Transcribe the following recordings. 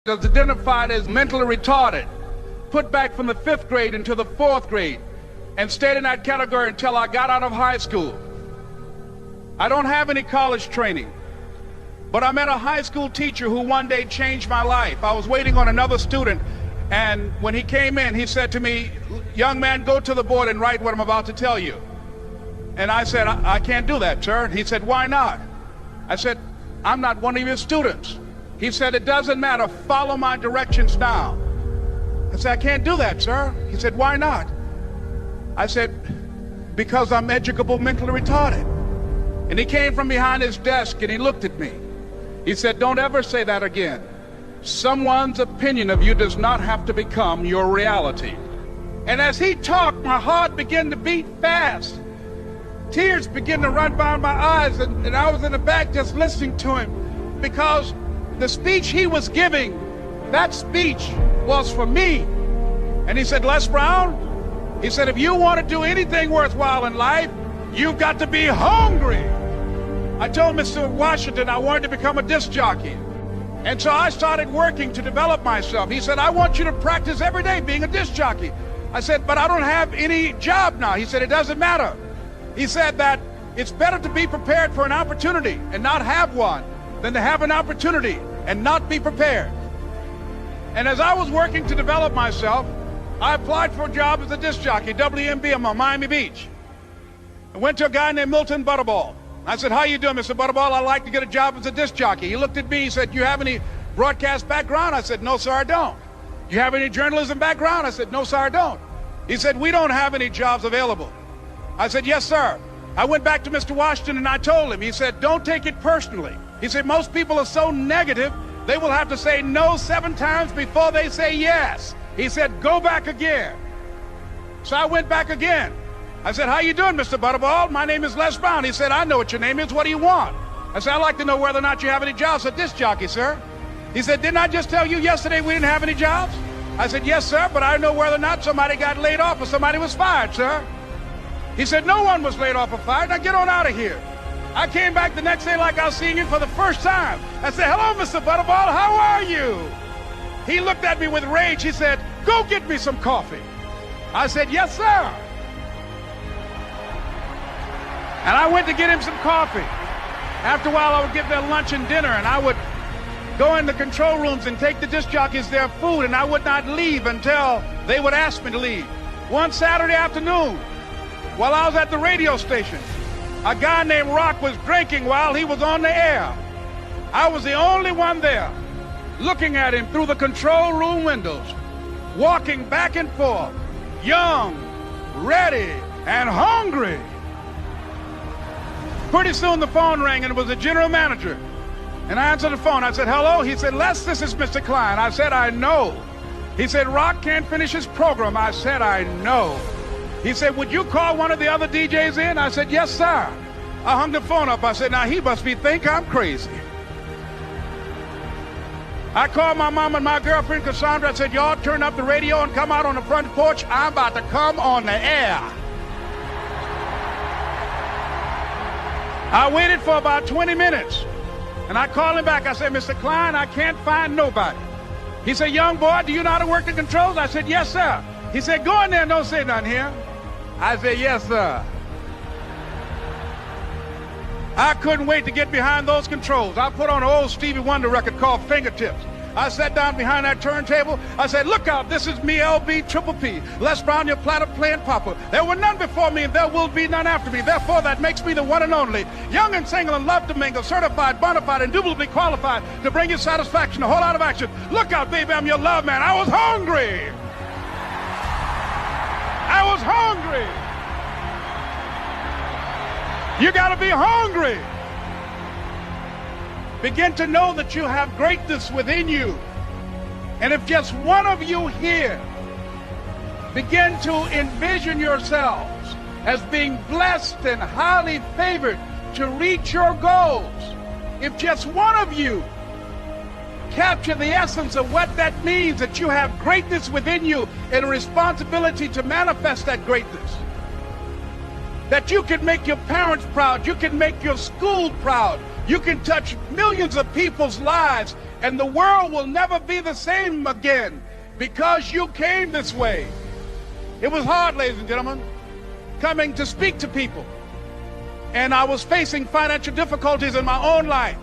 is identified as mentally retarded, put back from the 5th grade into the 4th grade, and stayed in that category until I got out of high school. I don't have any college training, but I met a high school teacher who one day changed my life. I was waiting on another student, and when he came in, he said to me, "Young man, go to the board and write what I'm about to tell you." And I said, I can't do that, sir. He said, "Why not?" I said, "I'm not one of your students." He said, "It doesn't matter. Follow my directions now." I said, "I can't do that, sir." He said, "Why not?" I said, "Because I'm educable mentally retarded." And he came from behind his desk and he looked at me. He said, "Don't ever say that again. Someone's opinion of you does not have to become your reality." And as he talked, my heart began to beat fast. Tears began to run down my eyes, and I was in the back just listening to him, because the speech he was giving, that speech was for me. And he said, "Les Brown," he said, "if you want to do anything worthwhile in life, you've got to be hungry." I told Mr. Washington I wanted to become a disc jockey. And so I started working to develop myself. He said, "I want you to practice every day being a disc jockey." I said, "But I don't have any job now." He said, "It doesn't matter." He said that it's better to be prepared for an opportunity and not have one than to have an opportunity and not be prepared. And as I was working to develop myself, I applied for a job as a disc jockey, WMBM on Miami Beach. I went to a guy named Milton Butterball. I said, "How you doing, Mr. Butterball? I'd like to get a job as a disc jockey." He looked at me, he said, "You have any broadcast background?" I said, "No, sir, I don't." "You have any journalism background?" I said, "No, sir, I don't." He said, "We don't have any jobs available." I said, "Yes, sir." I went back to Mr. Washington and I told him. He said, "Don't take it personally." He said, "Most people are so negative, they will have to say no 7 times before they say yes." He said, "Go back again." So I went back again. I said, "How you doing, Mr. Butterball? My name is Les Brown." He said, "I know what your name is. What do you want?" I said, "I'd like to know whether or not you have any jobs at disc jockey, sir." He said, "Didn't I just tell you yesterday we didn't have any jobs?" I said, "Yes, sir, but I know whether or not somebody got laid off or somebody was fired, sir." He said, "No one was laid off or fired. Now get on out of here." I came back the next day like I was seeing him for the first time. I said, "Hello, Mr. Butterball, how are you?" He looked at me with rage. He said, "Go get me some coffee." I said, "Yes, sir." And I went to get him some coffee. After a while, I would get their lunch and dinner, and I would go in the control rooms and take the disc jockeys their food, and I would not leave until they would ask me to leave. One Saturday afternoon, while I was at the radio station, a guy named Rock was drinking while he was on the air. I was the only one there, looking at him through the control room windows, walking back and forth, young, ready, and hungry. Pretty soon the phone rang, and it was the general manager. And I answered the phone. I said, "Hello?" He said, "Les, this is Mr. Klein." I said, "I know." He said, "Rock can't finish his program." I said, "I know." He said, "Would you call one of the other DJs in?" I said, "Yes, sir." I hung the phone up. I said, "Now he must think I'm crazy." I called my mom and my girlfriend, Cassandra. I said, "Y'all turn up the radio and come out on the front porch. I'm about to come on the air." I waited for about 20 minutes, and I called him back. I said, "Mr. Klein, I can't find nobody." He said, "Young boy, do you know how to work the controls?" I said, "Yes, sir." He said, "Go in there and don't say nothing here." I said, "Yes, sir." I couldn't wait to get behind those controls. I put on an old Stevie Wonder record called Fingertips. I sat down behind that turntable. I said, "Look out, this is me, LB Triple P, Les Brown, your platter playing papa. There were none before me, and there will be none after me. Therefore, that makes me the one and only. Young and single and love to mingle, certified, bona fide, indubitably qualified to bring you satisfaction, a whole lot of action. Look out, baby, I'm your love man." I was hungry. I was hungry. You gotta be hungry. Begin to know that you have greatness within you. And if just one of you here begin to envision yourselves as being blessed and highly favored to reach your goals, if just one of you capture the essence of what that means, that you have greatness within you and a responsibility to manifest that greatness, that you can make your parents proud, you can make your school proud, You can touch millions of people's lives, and the world will never be the same again because you came this way. It was hard, ladies and gentlemen, coming to speak to people. And I was facing financial difficulties in my own life.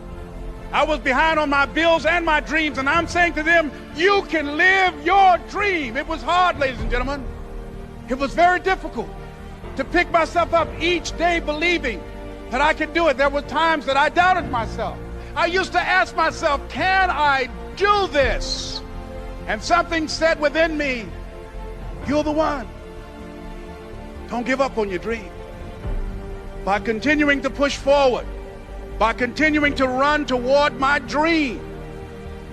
I was behind on my bills and my dreams, and I'm saying to them, you can live your dream. It was hard, ladies and gentlemen. It was very difficult to pick myself up each day believing that I could do it. There were times that I doubted myself. I used to ask myself, can I do this? And something said within me, you're the one. Don't give up on your dream. By continuing to push forward, by continuing to run toward my dream,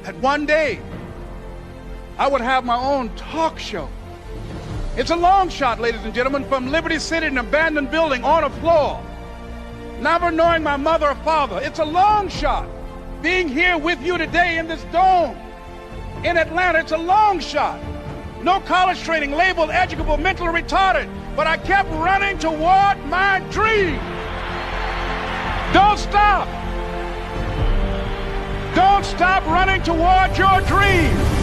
that one day I would have my own talk show. It's a long shot, ladies and gentlemen, from Liberty City, an abandoned building on a floor, never knowing my mother or father. It's a long shot. Being here with you today in this dome in Atlanta, it's a long shot. No college training, labeled educable, mentally retarded, but I kept running toward my dream. Don't stop. Don't stop running toward your dream.